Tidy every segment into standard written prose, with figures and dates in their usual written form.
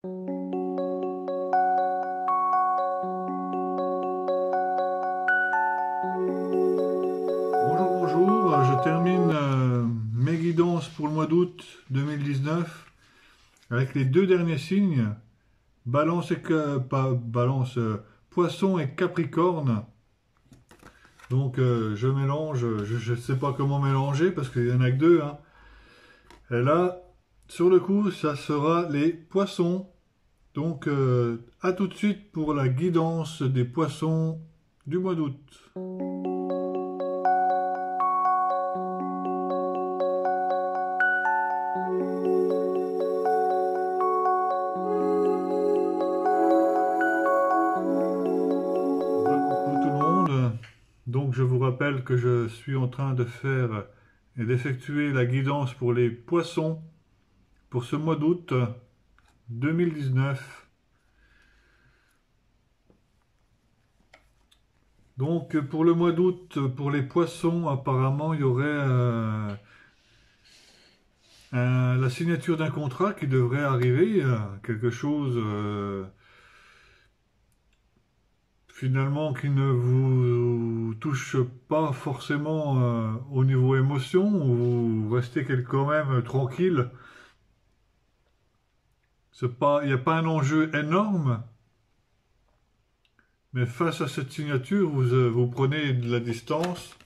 Bonjour, bonjour, je termine mes guidances pour le mois d'août 2019 avec les deux derniers signes, Balance et pas Balance, Poisson et Capricorne. Donc je mélange, je ne sais pas comment mélanger parce qu'il y en a que deux, hein. Et là, sur le coup, ça sera les poissons. Donc à tout de suite pour la guidance des poissons du mois d'août. Coucou tout le monde. Donc je vous rappelle que je suis en train de faire et d'effectuer la guidance pour les poissons pour ce mois d'août 2019. Donc pour le mois d'août, pour les poissons, apparemment il y aurait la signature d'un contrat qui devrait arriver, quelque chose finalement qui ne vous touche pas forcément au niveau émotion, ou vous restez quand même tranquille. Il n'y a pas un enjeu énorme, mais face à cette signature, vous prenez de la distance,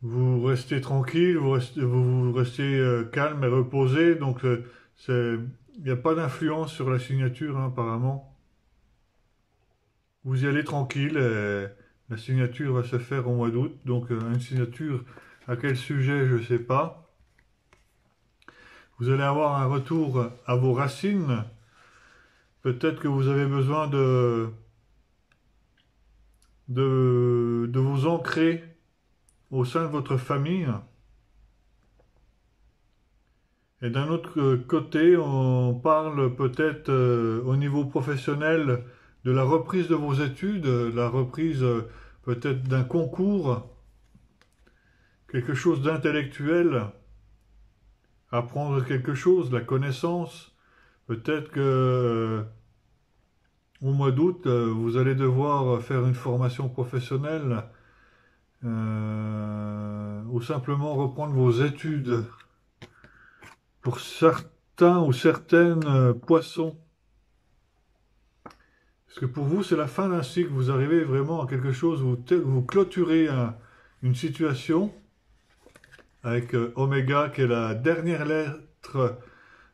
vous restez tranquille, vous restez calme et reposé, donc il n'y a pas d'influence sur la signature, hein, apparemment. Vous y allez tranquille, et la signature va se faire au mois d'août, donc une signature à quel sujet, je ne sais pas. Vous allez avoir un retour à vos racines. Peut-être que vous avez besoin de vous ancrer au sein de votre famille. Et d'un autre côté, on parle peut-être au niveau professionnel de la reprise de vos études, la reprise peut-être d'un concours, quelque chose d'intellectuel, apprendre quelque chose, la connaissance. Peut-être que au mois d'août, vous allez devoir faire une formation professionnelle ou simplement reprendre vos études. Pour certains ou certaines poissons. Parce que pour vous, c'est la fin d'un cycle. Vous arrivez vraiment à quelque chose, vous clôturez une situation avec oméga, qui est la dernière lettre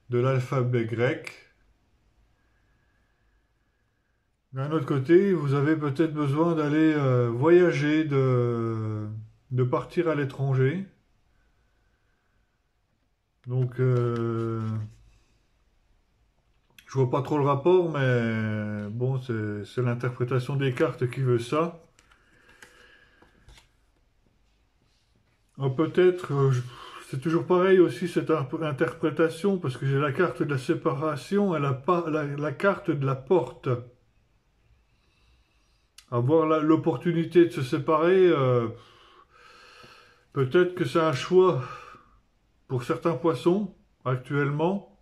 de l'alphabet grec. D'un autre côté, vous avez peut-être besoin d'aller voyager, de partir à l'étranger. Donc, je vois pas trop le rapport, mais bon, c'est l'interprétation des cartes qui veut ça. Peut-être, c'est toujours pareil aussi cette interprétation, parce que j'ai la carte de la séparation et la carte de la porte. Avoir l'opportunité de se séparer, peut-être que c'est un choix pour certains poissons actuellement.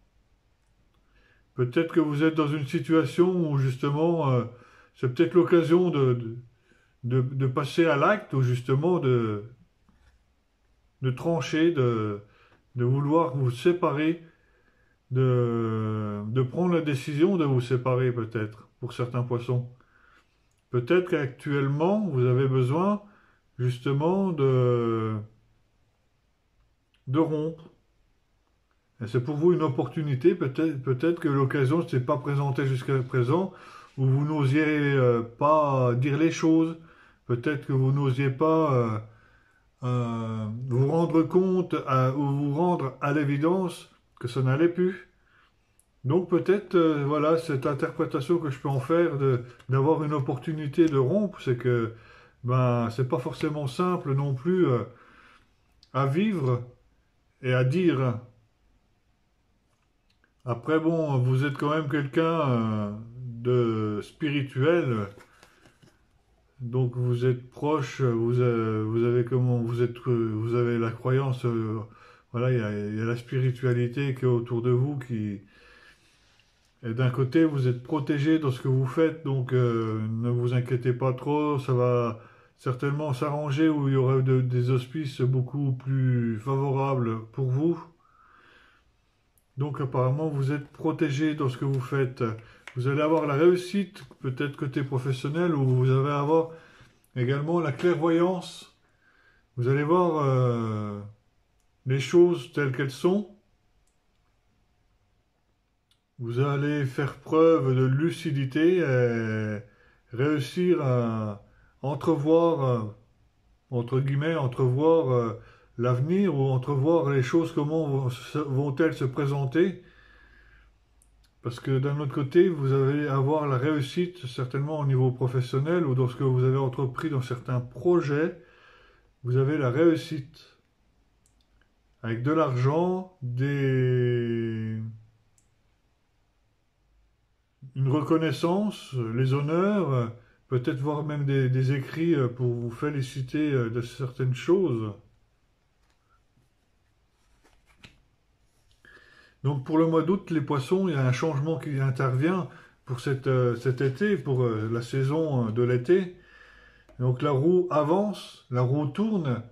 Peut-être que vous êtes dans une situation où justement, c'est peut-être l'occasion de passer à l'acte, ou justement de trancher, de vouloir vous séparer, de prendre la décision de vous séparer peut-être, pour certains poissons. Peut-être qu'actuellement, vous avez besoin justement de rompre. Et c'est pour vous une opportunité, peut-être que l'occasion ne s'est pas présentée jusqu'à présent, où vous n'osiez pas dire les choses, peut-être que vous n'osiez pas vous rendre compte ou vous rendre à l'évidence que ça n'allait plus. Donc peut-être, voilà, cette interprétation que je peux en faire d'avoir une opportunité de rompre, c'est que ben c'est pas forcément simple non plus à vivre et à dire. Après bon, vous êtes quand même quelqu'un de spirituel, donc vous êtes proche, vous avez comment, vous avez la croyance voilà, il y a la spiritualité qui est autour de vous qui... Et d'un côté, vous êtes protégé dans ce que vous faites, donc ne vous inquiétez pas trop, ça va certainement s'arranger où il y aura des auspices beaucoup plus favorables pour vous. Donc apparemment, vous êtes protégé dans ce que vous faites. Vous allez avoir la réussite, peut-être côté professionnel, ou vous allez avoir également la clairvoyance. Vous allez voir les choses telles qu'elles sont. Vous allez faire preuve de lucidité et réussir à entrevoir, entre guillemets, entrevoir l'avenir ou entrevoir les choses, comment vont-elles se présenter. Parce que d'un autre côté, vous allez avoir la réussite certainement au niveau professionnel ou dans ce que vous avez entrepris dans certains projets, vous avez la réussite avec de l'argent, une reconnaissance, les honneurs, peut-être voir même des écrits pour vous féliciter de certaines choses. Donc pour le mois d'août, les poissons, il y a un changement qui intervient pour cet été, pour la saison de l'été. Donc la roue avance, la roue tourne.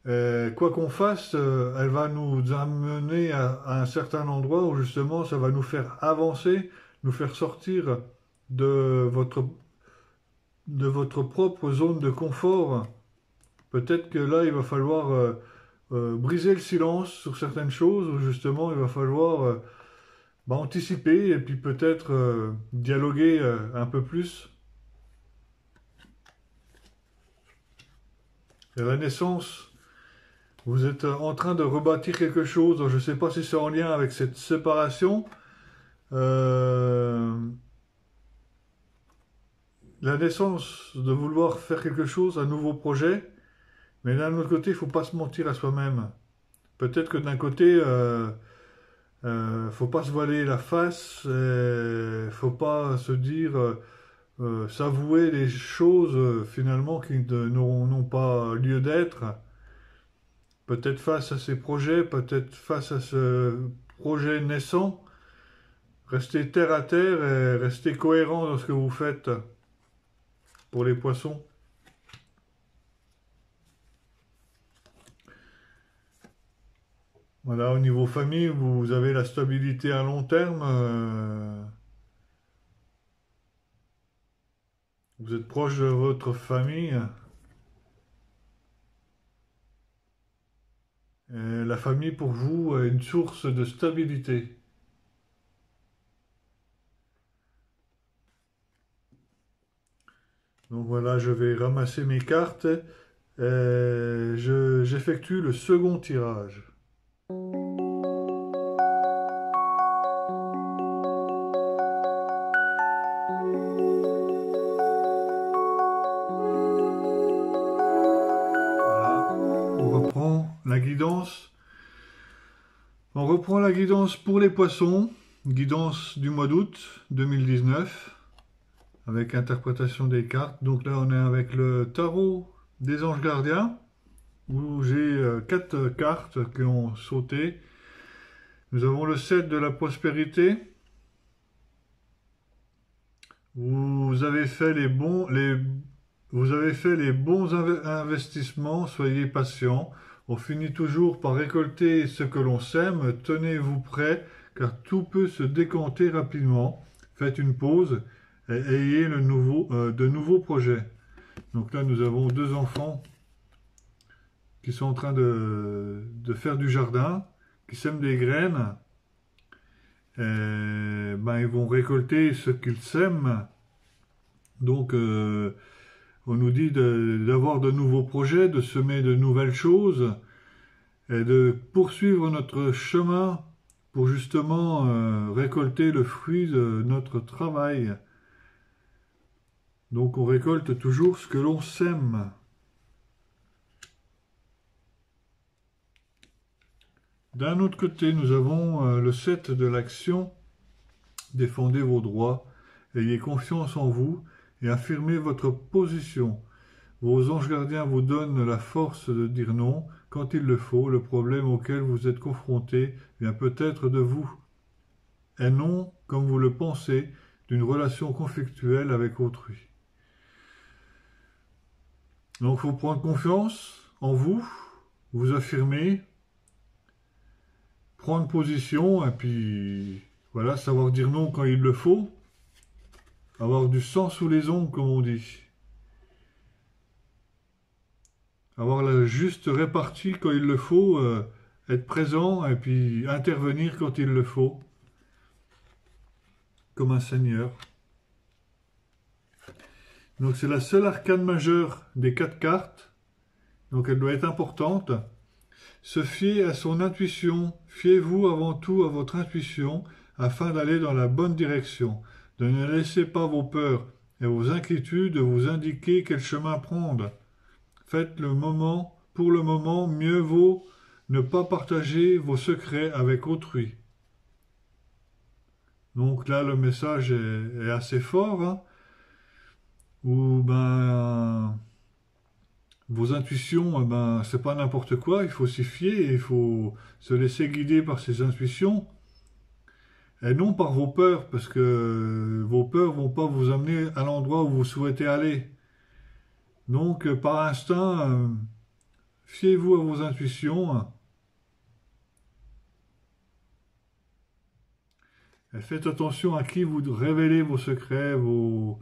Quoi qu'on fasse, elle va nous amener à un certain endroit où justement ça va nous faire avancer, nous faire sortir de votre propre zone de confort. Peut-être que là, il va falloir briser le silence sur certaines choses, où justement il va falloir anticiper et puis peut-être dialoguer un peu plus. Et la naissance, vous êtes en train de rebâtir quelque chose. Je ne sais pas si c'est en lien avec cette séparation. La naissance de vouloir faire quelque chose, un nouveau projet. Mais d'un autre côté, il ne faut pas se mentir à soi-même. Peut-être que d'un côté, faut pas se voiler la face, faut pas se dire, s'avouer des choses finalement qui n'ont pas lieu d'être. Peut-être face à ces projets, peut-être face à ce projet naissant, restez terre à terre et restez cohérent dans ce que vous faites pour les poissons. Voilà, au niveau famille, vous avez la stabilité à long terme. Vous êtes proche de votre famille. Et la famille, pour vous, est une source de stabilité. Donc voilà, je vais ramasser mes cartes. Et j'effectue le second tirage. La guidance. On reprend la guidance pour les poissons, guidance du mois d'août 2019, avec interprétation des cartes. Donc là, on est avec le tarot des anges gardiens, où j'ai 4 cartes qui ont sauté. Nous avons le 7 de la prospérité. Vous avez fait les bons investissements, soyez patient. On finit toujours par récolter ce que l'on sème. Tenez-vous prêts, car tout peut se décanter rapidement. Faites une pause et ayez de nouveaux projets. Donc là, nous avons 2 enfants qui sont en train de faire du jardin, qui sèment des graines. Et, ils vont récolter ce qu'ils sèment. Donc, on nous dit d'avoir de nouveaux projets, de semer de nouvelles choses et de poursuivre notre chemin pour justement récolter le fruit de notre travail. Donc on récolte toujours ce que l'on sème. D'un autre côté, nous avons le 7 de l'action. Défendez vos droits, ayez confiance en vous et affirmez votre position. Vos anges gardiens vous donnent la force de dire non, quand il le faut. Le problème auquel vous êtes confronté vient peut-être de vous, et non, comme vous le pensez, d'une relation conflictuelle avec autrui. Donc, il faut prendre confiance en vous, vous affirmer, prendre position, et puis, voilà, savoir dire non quand il le faut, avoir du sang sous les ongles, comme on dit. Avoir la juste répartie quand il le faut, être présent, et puis intervenir quand il le faut, comme un seigneur. Donc c'est la seule arcane majeure des 4 cartes, donc elle doit être importante. Se fier à son intuition, fiez-vous avant tout à votre intuition afin d'aller dans la bonne direction. Ne laissez pas vos peurs et vos inquiétudes vous indiquer quel chemin prendre. Faites pour le moment, mieux vaut ne pas partager vos secrets avec autrui. Donc là, le message est assez fort, hein, où vos intuitions, c'est pas n'importe quoi, il faut s'y fier, il faut se laisser guider par ses intuitions, et non par vos peurs, parce que vos peurs vont pas vous amener à l'endroit où vous souhaitez aller. Donc, par instinct, fiez-vous à vos intuitions, et faites attention à qui vous révélez vos secrets, vos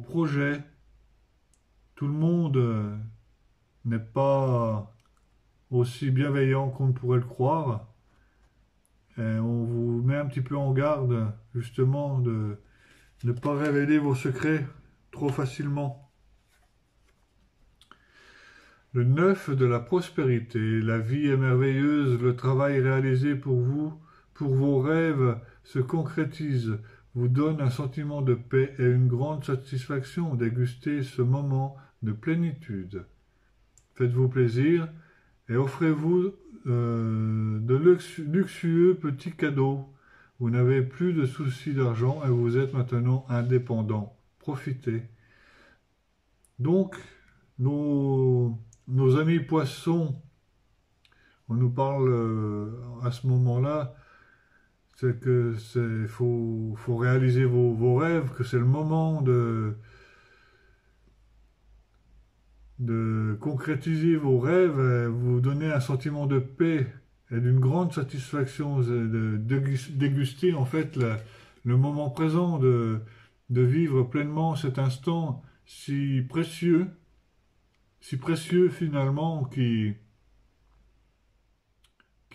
projets. Tout le monde n'est pas aussi bienveillant qu'on pourrait le croire. Et on vous met un petit peu en garde, justement, de ne pas révéler vos secrets trop facilement. Le 9 de la prospérité. La vie est merveilleuse, le travail réalisé pour vous, pour vos rêves, se concrétise, vous donne un sentiment de paix et une grande satisfaction. Dégustez ce moment de plénitude. Faites-vous plaisir et offrez-vous de luxueux petits cadeaux. Vous n'avez plus de soucis d'argent et vous êtes maintenant indépendant. Profitez. Donc, nos amis poissons, on nous parle à ce moment-là, c'est que faut réaliser vos rêves, que c'est le moment de concrétiser vos rêves, vous donner un sentiment de paix et d'une grande satisfaction, de déguster en fait le moment présent, de vivre pleinement cet instant si précieux finalement, qui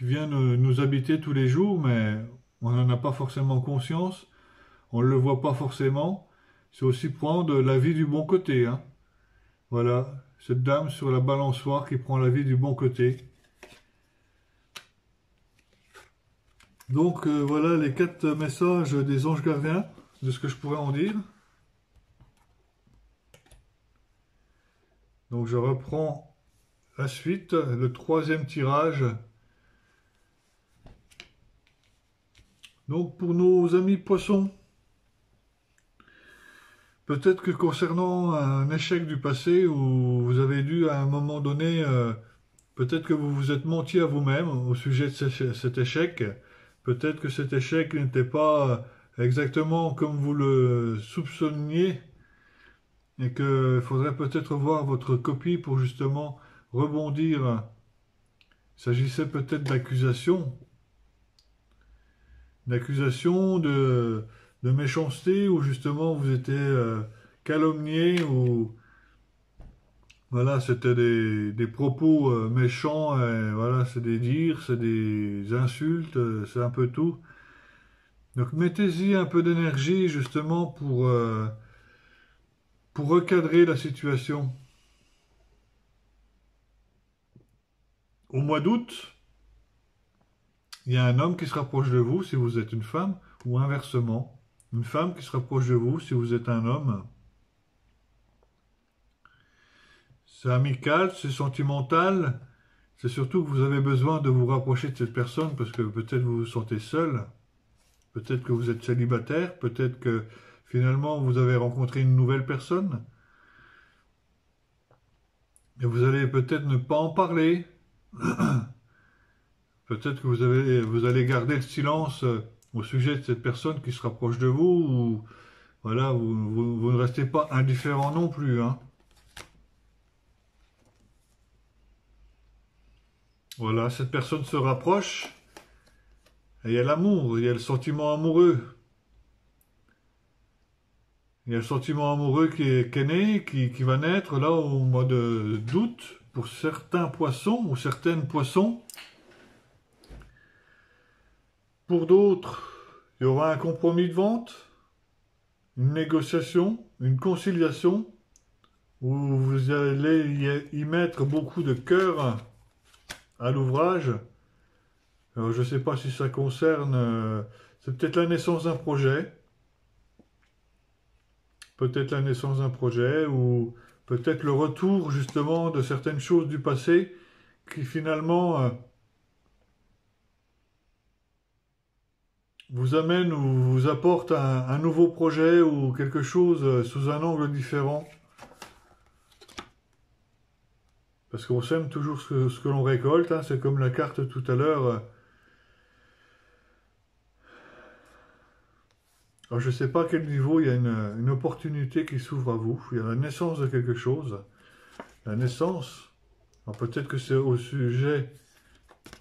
vient nous habiter tous les jours, mais on n'en a pas forcément conscience, on ne le voit pas forcément. C'est aussi prendre la vie du bon côté, hein. Voilà, cette dame sur la balançoire qui prend la vie du bon côté. Donc voilà les 4 messages des anges gardiens, de ce que je pourrais en dire. Donc je reprends la suite, le 3e tirage. Donc pour nos amis poissons, peut-être que concernant un échec du passé où vous avez dû à un moment donné, peut-être que vous vous êtes menti à vous-même au sujet de cet échec, peut-être que cet échec n'était pas exactement comme vous le soupçonniez, et qu'il faudrait peut-être voir votre copie pour justement rebondir. Il s'agissait peut-être d'accusations, de méchanceté, où justement vous étiez calomnié, ou voilà, c'était des propos méchants, et voilà, c'est des dires, c'est des insultes, c'est un peu tout. Donc mettez-y un peu d'énergie justement pour recadrer la situation. Au mois d'août, il y a un homme qui se rapproche de vous si vous êtes une femme, ou inversement, une femme qui se rapproche de vous si vous êtes un homme. C'est amical, c'est sentimental, c'est surtout que vous avez besoin de vous rapprocher de cette personne parce que peut-être vous vous sentez seul, peut-être que vous êtes célibataire, peut-être que finalement vous avez rencontré une nouvelle personne. Et vous allez peut-être ne pas en parler. Peut-être que vous allez garder le silence au sujet de cette personne qui se rapproche de vous. Ou voilà, vous ne restez pas indifférent non plus, hein. Voilà, cette personne se rapproche. Et il y a l'amour, il y a le sentiment amoureux. Il y a le sentiment amoureux qui est né, qui va naître là au mois d'août pour certains poissons ou certaines poissons. Pour d'autres, il y aura un compromis de vente, une négociation, une conciliation où vous allez y mettre beaucoup de cœur à l'ouvrage. Alors, je ne sais pas si ça concerne, c'est peut-être la naissance d'un projet, peut-être la naissance d'un projet ou peut-être le retour justement de certaines choses du passé qui finalement vous amène ou vous apporte un nouveau projet ou quelque chose sous un angle différent. Parce qu'on sème toujours ce que l'on récolte, hein. C'est comme la carte tout à l'heure. Alors je ne sais pas à quel niveau il y a une opportunité qui s'ouvre à vous. Il y a la naissance de quelque chose. La naissance. Alors peut-être que c'est au sujet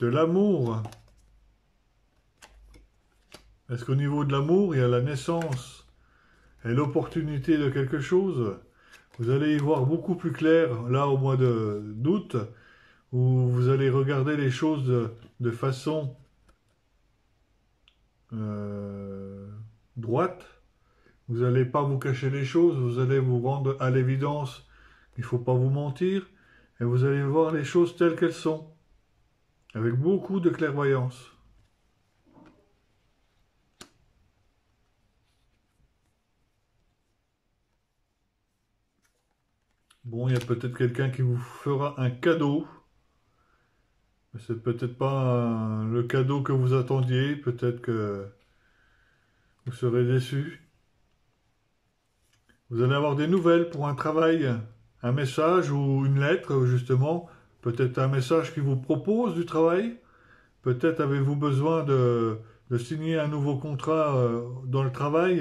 de l'amour. Est-ce qu'au niveau de l'amour, il y a la naissance et l'opportunité de quelque chose? Vous allez y voir beaucoup plus clair là au mois d'août, où vous allez regarder les choses de façon euh, droite. Vous n'allez pas vous cacher les choses, vous allez vous rendre à l'évidence qu'il ne faut pas vous mentir, et vous allez voir les choses telles qu'elles sont, avec beaucoup de clairvoyance. Bon, il y a peut-être quelqu'un qui vous fera un cadeau, mais c'est peut-être pas le cadeau que vous attendiez, peut-être que vous serez déçu. Vous allez avoir des nouvelles pour un travail, un message ou une lettre, justement. Peut-être un message qui vous propose du travail. Peut-être avez-vous besoin de signer un nouveau contrat dans le travail.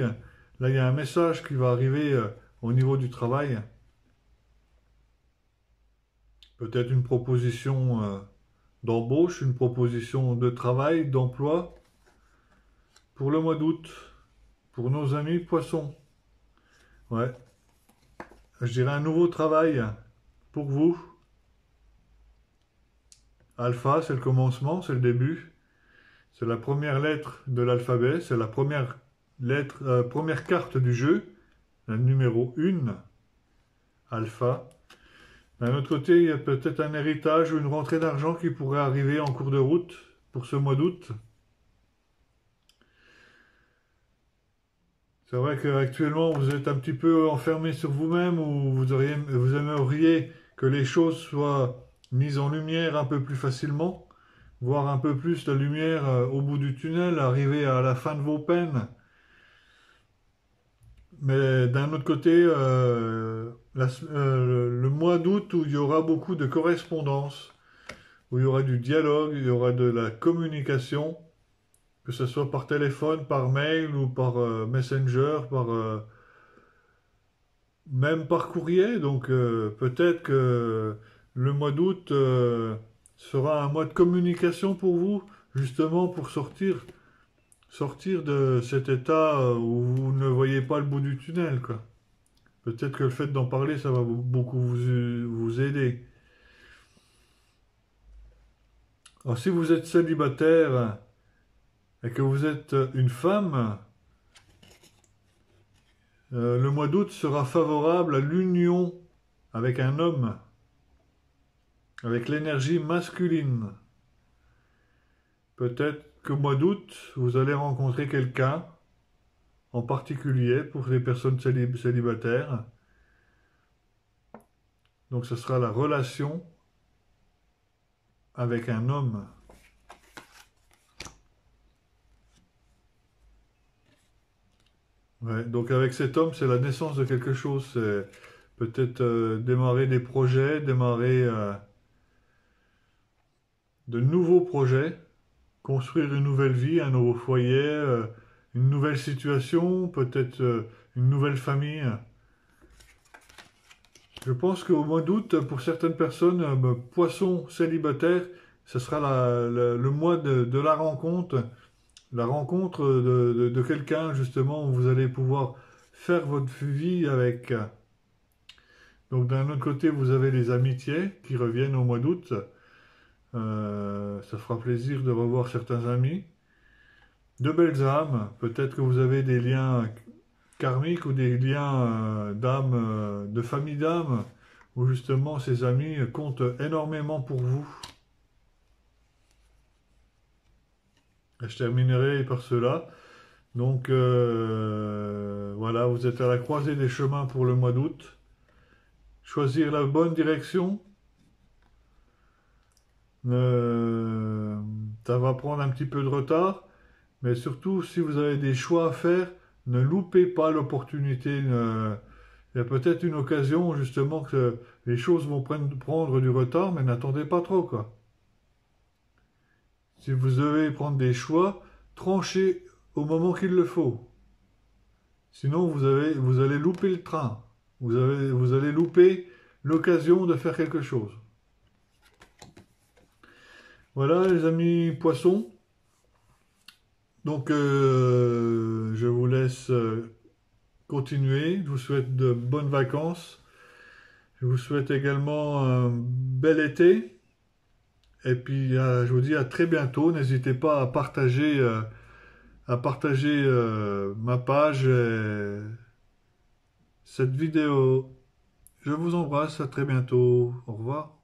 Là, il y a un message qui va arriver au niveau du travail. Peut-être une proposition d'embauche, une proposition de travail, d'emploi pour le mois d'août, pour nos amis poissons. Ouais, je dirais un nouveau travail pour vous. Alpha, c'est le commencement, c'est le début. C'est la première lettre de l'alphabet, c'est la première lettre, première carte du jeu, la numéro 1, Alpha. D'un autre côté, il y a peut-être un héritage ou une rentrée d'argent qui pourrait arriver en cours de route pour ce mois d'août. C'est vrai qu'actuellement, vous êtes un petit peu enfermé sur vous-même ou vous aimeriez que les choses soient mises en lumière un peu plus facilement, voir un peu plus la lumière au bout du tunnel, arriver à la fin de vos peines. Mais d'un autre côté, le mois d'août où il y aura beaucoup de correspondance, où il y aura du dialogue, il y aura de la communication, que ce soit par téléphone, par mail ou par Messenger, même par courrier. Donc peut-être que le mois d'août sera un mois de communication pour vous, justement pour sortir de cet état où vous ne voyez pas le bout du tunnel, quoi. Peut-être que le fait d'en parler, ça va beaucoup vous aider. Alors, si vous êtes célibataire et que vous êtes une femme, le mois d'août sera favorable à l'union avec un homme, avec l'énergie masculine. Peut-être qu'au mois d'août, vous allez rencontrer quelqu'un, en particulier pour les personnes célibataires. Donc, ce sera la relation avec un homme. Ouais, donc avec cet homme, c'est la naissance de quelque chose. peut-être démarrer des projets, démarrer de nouveaux projets, construire une nouvelle vie, un nouveau foyer, une nouvelle situation, peut-être une nouvelle famille. Je pense qu'au mois d'août, pour certaines personnes, poissons célibataires, ce sera le mois de la rencontre de quelqu'un justement où vous allez pouvoir faire votre vie avec. Donc d'un autre côté, vous avez les amitiés qui reviennent au mois d'août. Ça fera plaisir de revoir certains amis. De belles âmes, peut-être que vous avez des liens karmiques ou des liens d'âme, de famille d'âme, où justement ces amis comptent énormément pour vous. Et je terminerai par cela. Donc voilà, vous êtes à la croisée des chemins pour le mois d'août. Choisir la bonne direction, ça va prendre un petit peu de retard, mais surtout si vous avez des choix à faire, ne loupez pas l'opportunité. Il y a peut-être une occasion justement que les choses vont prendre du retard, mais n'attendez pas trop, quoi. Si vous devez prendre des choix, tranchez au moment qu'il le faut. Sinon, vous allez louper le train. Vous allez louper l'occasion de faire quelque chose. Voilà, les amis poissons. Donc, je vous laisse continuer. Je vous souhaite de bonnes vacances. Je vous souhaite également un bel été. Et puis, je vous dis à très bientôt. N'hésitez pas à partager ma page et cette vidéo. Je vous embrasse, à très bientôt. Au revoir.